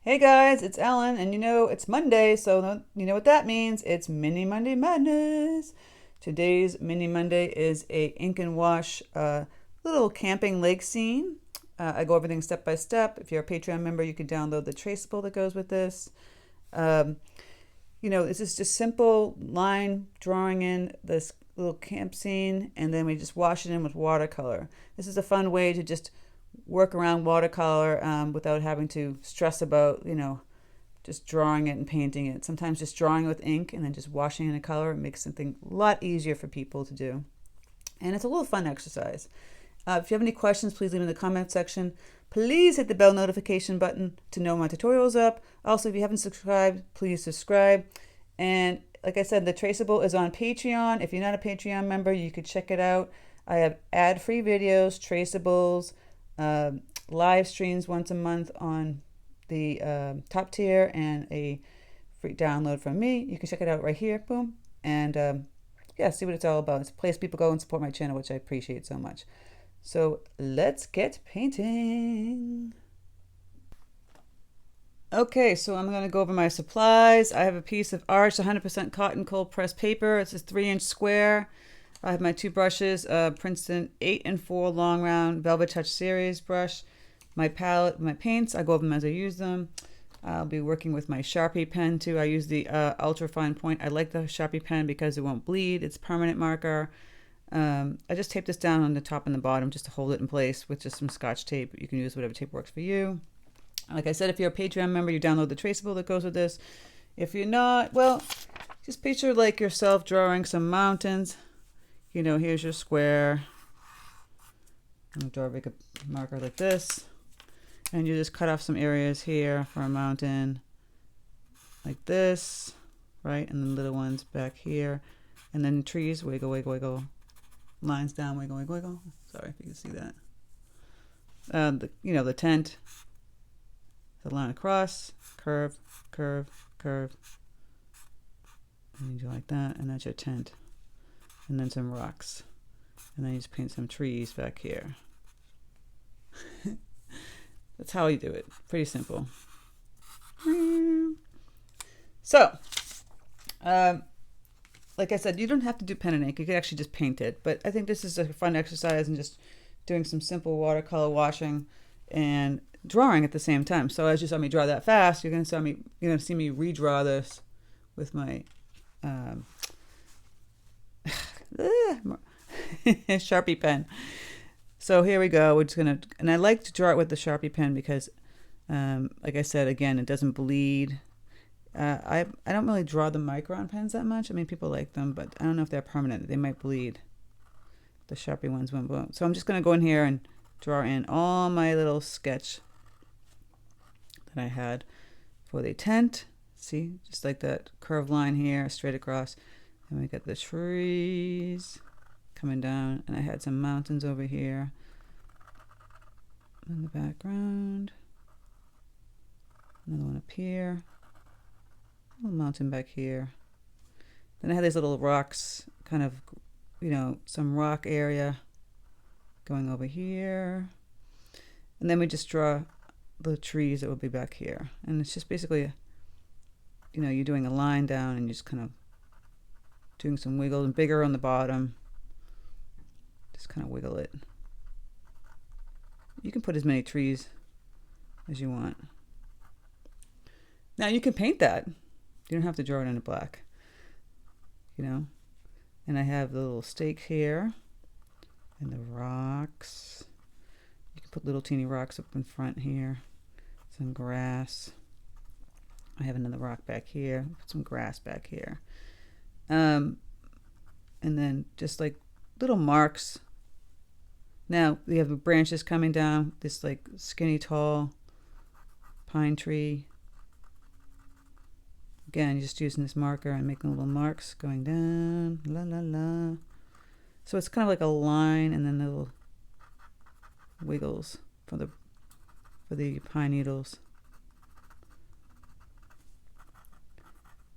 Hey guys, it's Ellen, and it's Monday, so you know what that means. It's Mini Monday Madness. Today's Mini Monday is a ink and wash little camping lake scene. I go over everything step by step. If you're a Patreon member, you can download the traceable that goes with this. Um, this is just simple line drawing in this little camp scene, and then we just wash it in with watercolor. This is a fun way to just work around watercolor without having to stress about, just drawing it and painting it. Sometimes just drawing with ink and then just washing in a color makes something a lot easier for people to do. And it's a little fun exercise. If you have any questions, please leave them in the comment section. Please hit the bell notification button to know my tutorial's up. Also, if you haven't subscribed, please subscribe. And like I said, the traceable is on Patreon. If you're not a Patreon member, you could check it out. I have ad-free videos, traceables, live streams once a month on the top tier, and a free download from me. You can check it out right here. Boom. And yeah, see what it's all about. It's a place people go and support my channel, which I appreciate so much. So let's get painting. Okay, so I'm going to go over my supplies. I have a piece of arched 100% cotton cold pressed paper. It's a 3-inch square. I have my two brushes, Princeton 8 and 4 long round Velvet Touch series brush, my palette, my paints. I go over them as I use them. I'll be working with my Sharpie pen too. I use the ultra fine point. I like the Sharpie pen because it won't bleed. It's permanent marker. I just tape this down on the top and the bottom just to hold it in place with just some Scotch tape. You can use whatever tape works for you. Like I said, if you're a Patreon member, you download the traceable that goes with this. If you're not, well, just picture like yourself drawing some mountains. Here's your square. I'm going to draw a big marker like this. And you just cut off some areas here for a mountain. Like this, right? And then little ones back here. And then trees, wiggle, wiggle, wiggle. Lines down, wiggle, wiggle, wiggle. Sorry if you can see that. The tent. The line across, curve, curve, curve. And you do like that, and that's your tent. And then some rocks. And then you just paint some trees back here. That's how you do it. Pretty simple. So, like I said, you don't have to do pen and ink. You could actually just paint it. But I think this is a fun exercise and just doing some simple watercolor washing and drawing at the same time. So as you saw me draw that fast, you're gonna see me redraw this with my Sharpie pen. So here we go. We're just gonna, and I like to draw it with the Sharpie pen because, like I said, again, it doesn't bleed. I don't really draw the micron pens that much. I mean, people like them, but I don't know if they're permanent. They might bleed. The Sharpie ones won't. So I'm just gonna go in here and draw in all my little sketch that I had for the tent. See, just like that curved line here, straight across. And we got the trees coming down, and I had some mountains over here in the background. Another one up here. A little mountain back here. Then I had these little rocks, kind of, some rock area going over here. And then we just draw the trees that will be back here. And it's just basically, you're doing a line down and you're just kind of doing some wiggle, and bigger on the bottom. Just kind of wiggle it. You can put as many trees as you want. Now you can paint that. You don't have to draw it in black. And I have the little stake here and the rocks. You can put little teeny rocks up in front here. Some grass. I have another rock back here. Put some grass back here. And then just like little marks. Now we have the branches coming down. This like skinny tall pine tree. Again, just using this marker and making little marks going down. La la la. So it's kind of like a line, and then little wiggles for the pine needles.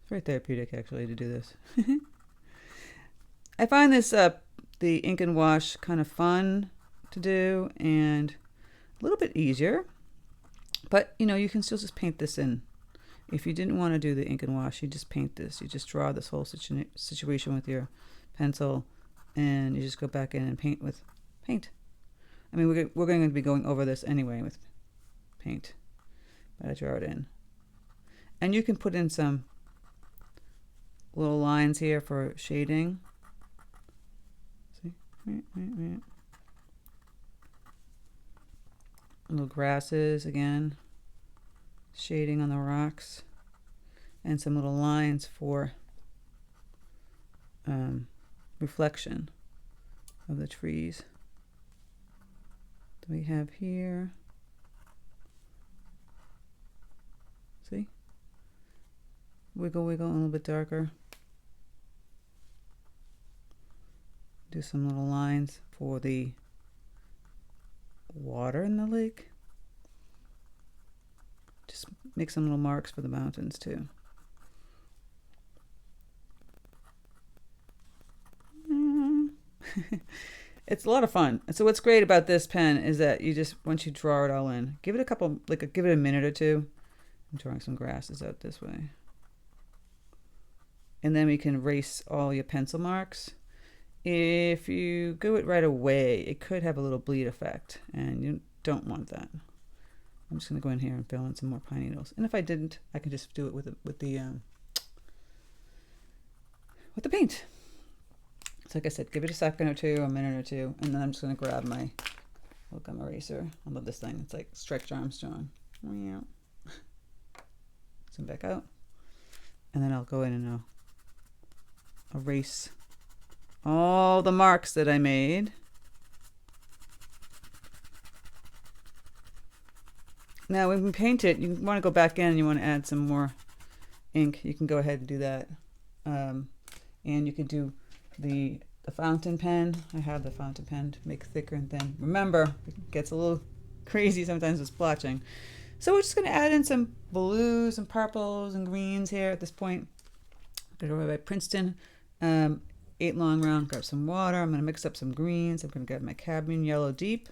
It's very therapeutic actually to do this. I find this the ink and wash kind of fun to do and a little bit easier But, you know, you can still just paint this in. If you didn't want to do the ink and wash, you just paint this. You just draw this whole situation with your pencil, and you just go back in and paint with paint. I mean, we're going to be going over this anyway with paint, but I draw it in. And you can put in some little lines here for shading. See? Little grasses again, shading on the rocks, and some little lines for reflection of the trees that we have here. See? Wiggle, wiggle, a little bit darker. Do some little lines for the water in the lake. Just make some little marks for the mountains too. It's a lot of fun. So what's great about this pen is that you just, once you draw it all in, give it a couple, give it a minute or two. I'm drawing some grasses out this way. And then we can erase all your pencil marks. If you do it right away, it could have a little bleed effect, and you don't want that. I'm just going to go in here and fill in some more pine needles. And if I didn't, I can just do it with the paint. So like I said, give it a second or two, a minute or two, and then I'm just going to grab my little gum eraser. I love this thing. It's like Stretch Armstrong. Zoom back out. And then I'll go in and I'll erase all the marks that I made. Now when we paint it, you want to go back in and you want to add some more ink. You can go ahead and do that. And you can do the fountain pen. I have the fountain pen to make thicker and thin. Remember, it gets a little crazy sometimes with splotching. So we're just going to add in some blues and purples and greens here at this point. I'm going to go by Princeton 8 long round, grab some water. I'm going to mix up some greens. I'm going to grab my cadmium yellow deep.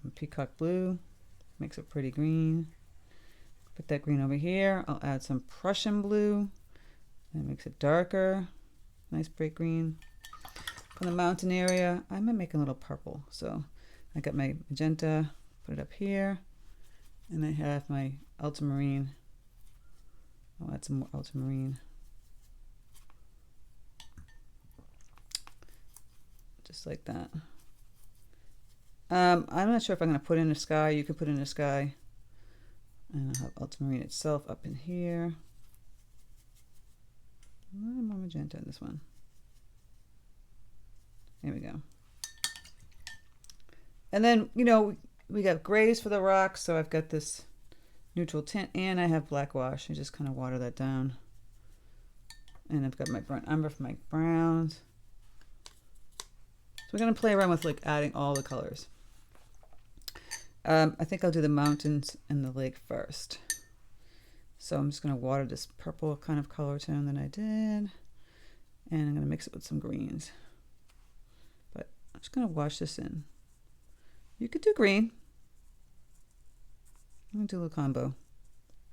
And peacock blue. Makes a pretty green. Put that green over here. I'll add some Prussian blue. That makes it darker. Nice bright green. For the mountain area, I might make a little purple. So I got my magenta, put it up here. And I have my ultramarine. I'll add some more ultramarine. Just like that. I'm not sure if I'm going to put in a sky. You can put in a sky. And I'll have ultramarine itself up in here. A little more magenta in this one. There we go. And then, you know, we got grays for the rocks. So I've got this neutral tint and I have black wash. I just kind of water that down. And I've got my burnt umber for my browns. So we're going to play around with like adding all the colors. I think I'll do the mountains and the lake first. So I'm just going to water this purple kind of color tone that I did. And I'm going to mix it with some greens. But I'm just going to wash this in. You could do green. I'm going to do a little combo.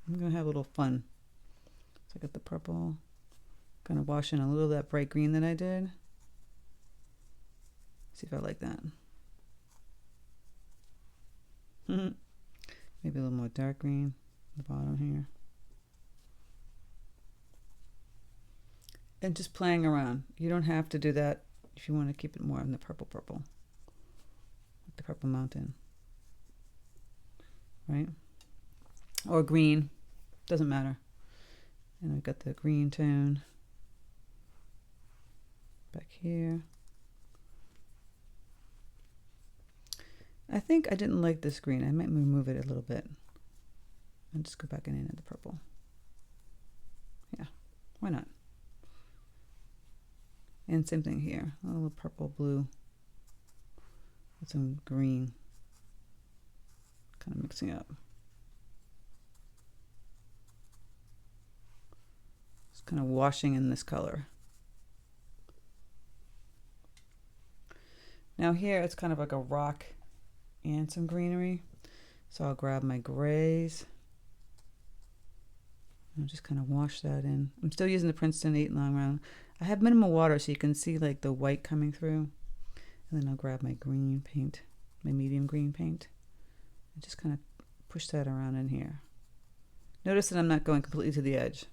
I'm going to have a little fun. So I got the purple. Going to wash in a little of that bright green that I did. See if I like that. Maybe a little more dark green at the bottom here. And just playing around. You don't have to do that if you want to keep it more in the purple, like the purple mountain, right? Or green, doesn't matter. And I've got the green tone back here. I think I didn't like this green. I might remove it a little bit and just go back in at the purple. Yeah, why not? And same thing here, a little purple, blue with some green, kind of mixing up. Just kind of washing in this color. Now here it's kind of like a rock and some greenery. So I'll grab my grays. I'll just kind of wash that in. I'm still using the Princeton 8 long round. I have minimal water so you can see like the white coming through. And then I'll grab my green paint, my medium green paint, and just kind of push that around in here. Notice that I'm not going completely to the edge.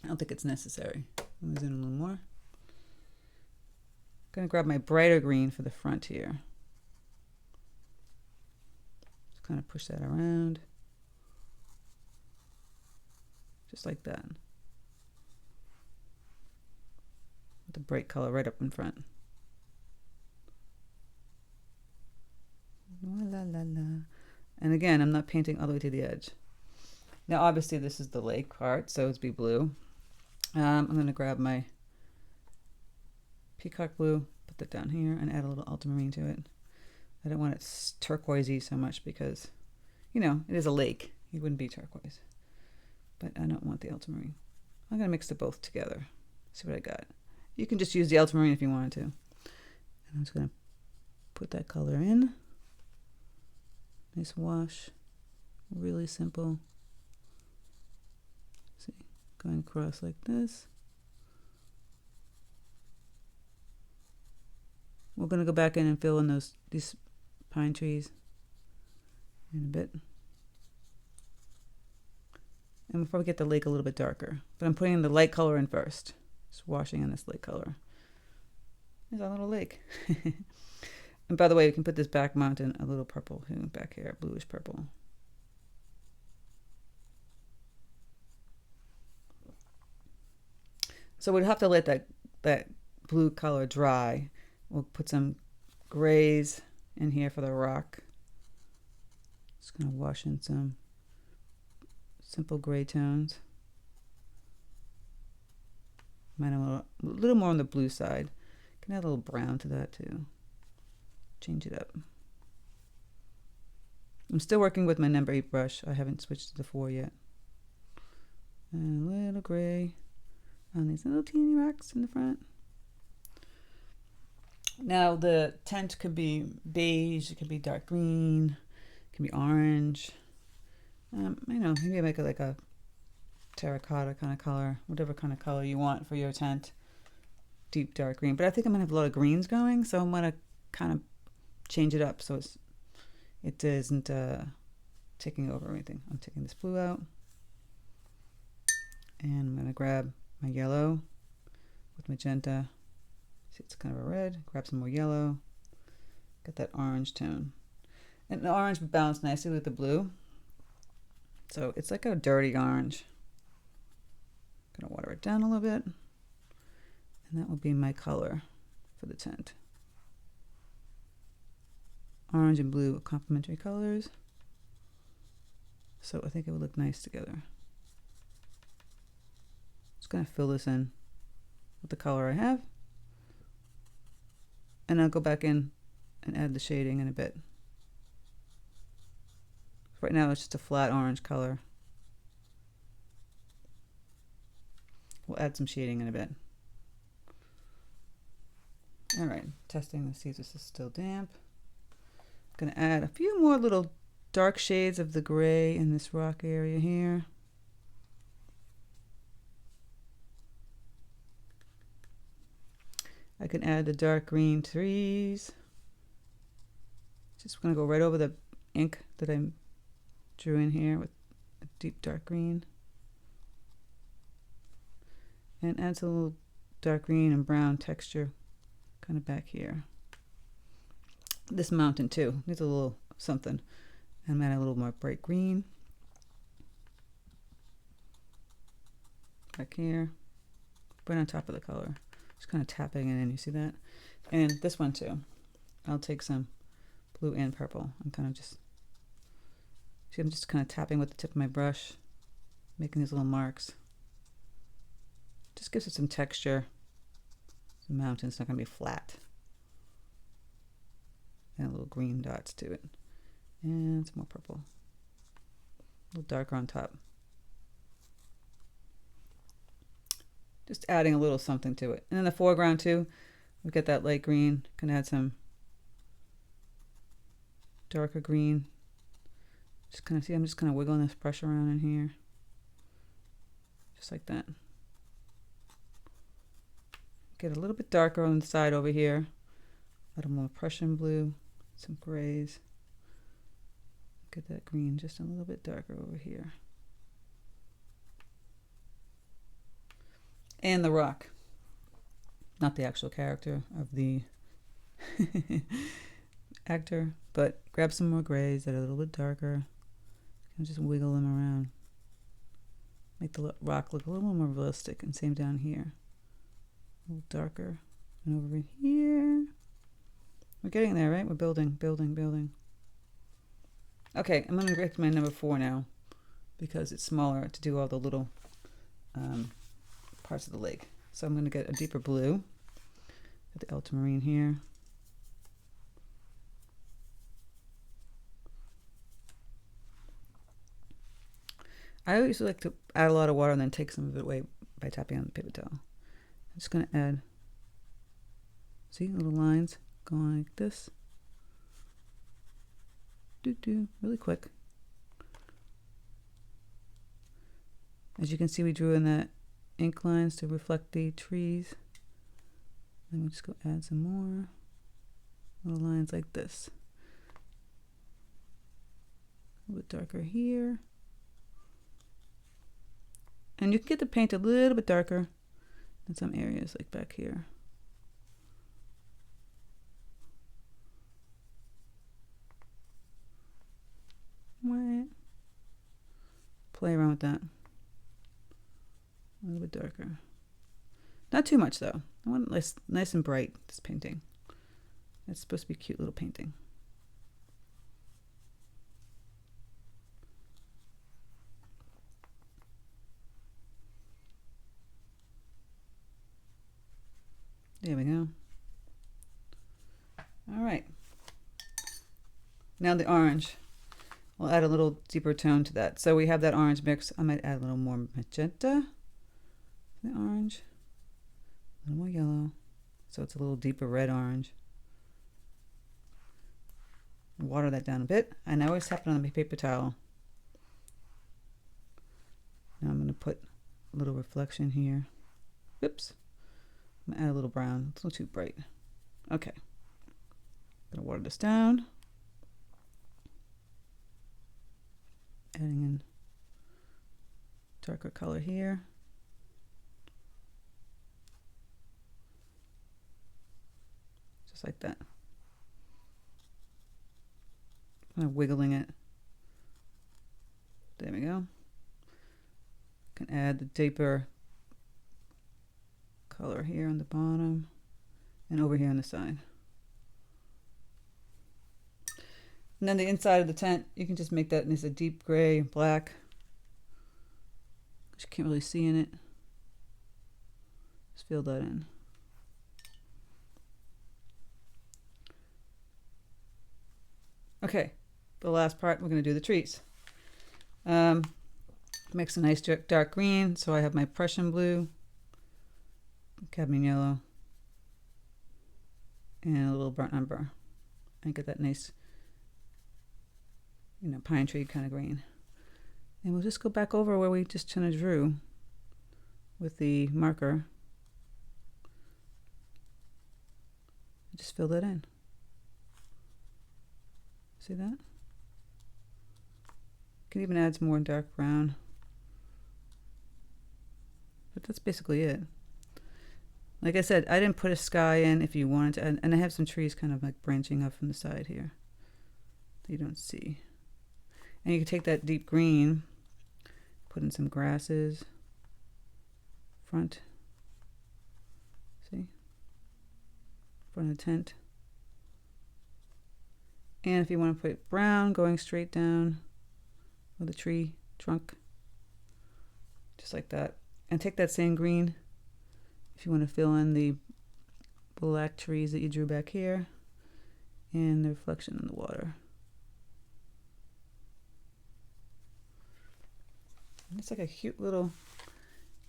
I don't think it's necessary. Let me zoom in a little more. I'm going to grab my brighter green for the front here. Just kind of push that around. Just like that. With the bright color right up in front. La, la, la. And again, I'm not painting all the way to the edge. Now obviously this is the lake part, so it's be blue. I'm going to grab my peacock blue, put that down here, and add a little ultramarine to it. I don't want it turquoisey so much because, you know, it is a lake. It wouldn't be turquoise. But I don't want the ultramarine. I'm going to mix the both together. See what I got. You can just use the ultramarine if you wanted to. And I'm just going to put that color in. Nice wash. Really simple. See, going across like this. We're going to go back in and fill in these pine trees in a bit. And we'll probably get the lake a little bit darker. But I'm putting the light color in first. Just washing in this light color. There's our little lake. And by the way, we can put this back mountain a little purple back here, bluish purple. So we'd have to let that blue color dry. We'll put some grays in here for the rock. Just gonna wash in some simple gray tones. Might have a little more on the blue side. Can add a little brown to that too. Change it up. I'm still working with my number 8 brush. I haven't switched to the 4 yet. And a little gray on these little teeny rocks in the front. Now the tint could be beige, it could be dark green, it can be orange. You know, maybe make it like a terracotta kind of color, whatever kind of color you want for your tent. Deep dark green. But I think I'm gonna have a lot of greens going, so I'm gonna kind of change it up so it isn't taking over anything. I'm taking this blue out, and I'm gonna grab my yellow with magenta. See, it's kind of a red. Grab some more yellow. Get that orange tone, and the orange would balance nicely with the blue. So it's like a dirty orange. Gonna water it down a little bit, and that will be my color for the tent. Orange and blue are complementary colors, so I think it would look nice together. Just gonna fill this in with the color I have, and I'll go back in and add the shading in a bit. Right now it's just a flat orange color. We'll add some shading in a bit. All right, testing to see if this is still damp. I'm gonna add a few more little dark shades of the gray in this rock area here. I can add the dark green trees. Just gonna go right over the ink that I drew in here with a deep dark green. And add some little dark green and brown texture kind of back here. This mountain too needs a little something. I'm gonna add a little more bright green back here, right on top of the color. Just kind of tapping it in, you see that? And this one too. I'll take some blue and purple. I'm kind of just, see, I'm just kind of tapping with the tip of my brush, making these little marks. Just gives it some texture. The mountain's not gonna be flat. And little green dots to it. And some more purple. A little darker on top. Just adding a little something to it. And in the foreground too, we've got that light green. Can add some darker green Just kind of see, I'm just kind of wiggling this brush around in here. Just like that. Get a little bit darker on the side over here. A little more Prussian blue, some grays. Get that green just a little bit darker over here. And the rock. Not the actual character of the actor, but grab some more grays that are a little bit darker and just wiggle them around. Make the rock look a little more realistic, and same down here. A little darker. And over here. We're getting there, right? We're building, building, building. Okay, I'm going to get my number 4 now because it's smaller to do all the little parts of the lake. So I'm going to get a deeper blue. Get the ultramarine here. I always like to add a lot of water and then take some of it away by tapping on the paper towel. I'm just going to add, see, little lines going like this. Really quick. As you can see, we drew in that ink lines to reflect the trees. Then we just go add some more little lines like this. A little bit darker here. And you can get the paint a little bit darker in some areas, like back here. Play around with that. A little bit darker. Not too much though. I want it nice and bright, this painting. It's supposed to be a cute little painting. There we go. All right. Now the orange. We'll add a little deeper tone to that. So we have that orange mix. I might add a little more magenta. The orange. A little more yellow. So it's a little deeper red orange. Water that down a bit. And I always tap it on the paper towel. Now I'm going to put a little reflection here. Oops. I'm going to add a little brown. It's a little too bright. Okay. Going to water this down. Adding in darker color here. Just like that. Kind of wiggling it. There we go. Can add the deeper color here on the bottom and over here on the side. And then the inside of the tent, you can just make that nice a deep gray, black. You can't really see in it. Just fill that in. Okay, the last part, we're going to do the trees. Mix a nice dark green, so I have my Prussian blue, cadmium yellow, and a little burnt umber. And get that nice, you know, pine tree kind of green. And we'll just go back over where we just kind of drew with the marker. Just fill that in. See that? Can even add some more dark brown. But that's basically it. Like I said, I didn't put a sky in if you wanted to, and I have some trees kind of like branching up from the side here that you don't see. And you can take that deep green, put in some grasses, front, see, front of the tent. And if you want to put brown going straight down with a tree trunk, just like that. And take that same green if you want to fill in the black trees that you drew back here and the reflection in the water. And it's like a cute little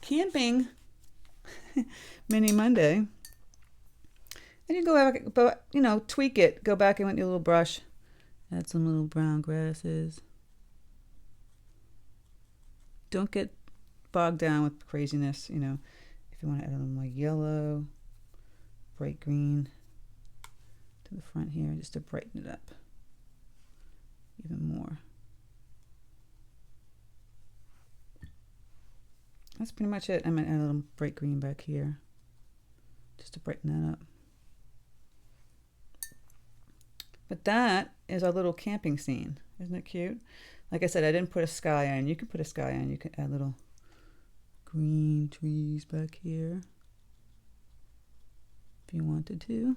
camping mini Monday. And you go back, but you know, tweak it. Go back in with your little brush, add some little brown grasses, don't get bogged down with craziness, you know. If you want to add a little more yellow, bright green to the front here, just to brighten it up even more. That's pretty much it. I'm going to add a little bright green back here just to brighten that up. But that is our little camping scene. Isn't it cute? Like I said, I didn't put a sky on. You can put a sky on. You can add little green trees back here if you wanted to.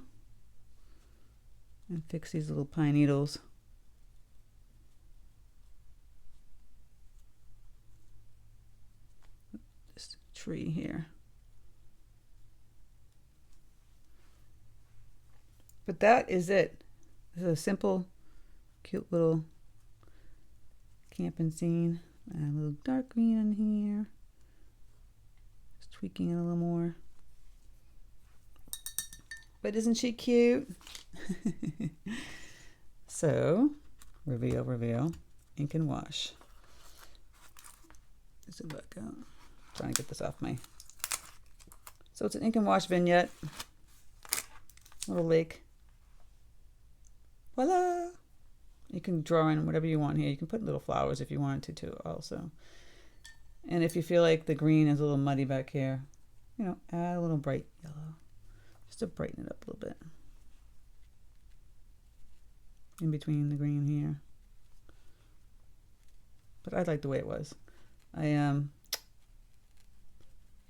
And fix these little pine needles. This tree here. But that is it. This is a simple, cute little camping scene. Add a little dark green in here. Just tweaking it a little more. But isn't she cute? So, reveal, ink and wash. Let's zoom back out. Trying to get this off my. So it's an ink and wash vignette. Little lake. Voila! You can draw in whatever you want here. You can put little flowers if you wanted to also. And if you feel like the green is a little muddy back here, you know, add a little bright yellow. Just to brighten it up a little bit. In between the green here. But I like the way it was. You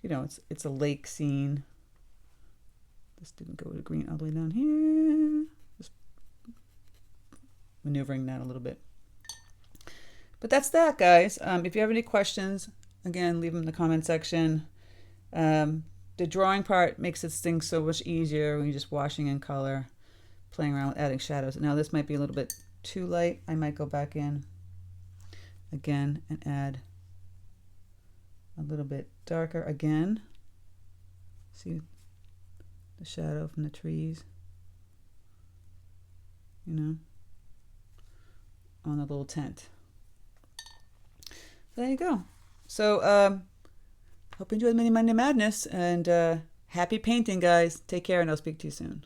know, it's a lake scene. This didn't go to green all the way down here. Just maneuvering that a little bit. But that's that, guys. If you have any questions, again, leave them in the comment section. The drawing part makes this thing so much easier when you're just washing in color, playing around with adding shadows. Now this might be a little bit too light. I might go back in again and add a little bit darker again. See the shadow from the trees, you know, on the little tent. So there you go. So hope you enjoyed Mini Monday Madness, and happy painting, guys. Take care, and I'll speak to you soon.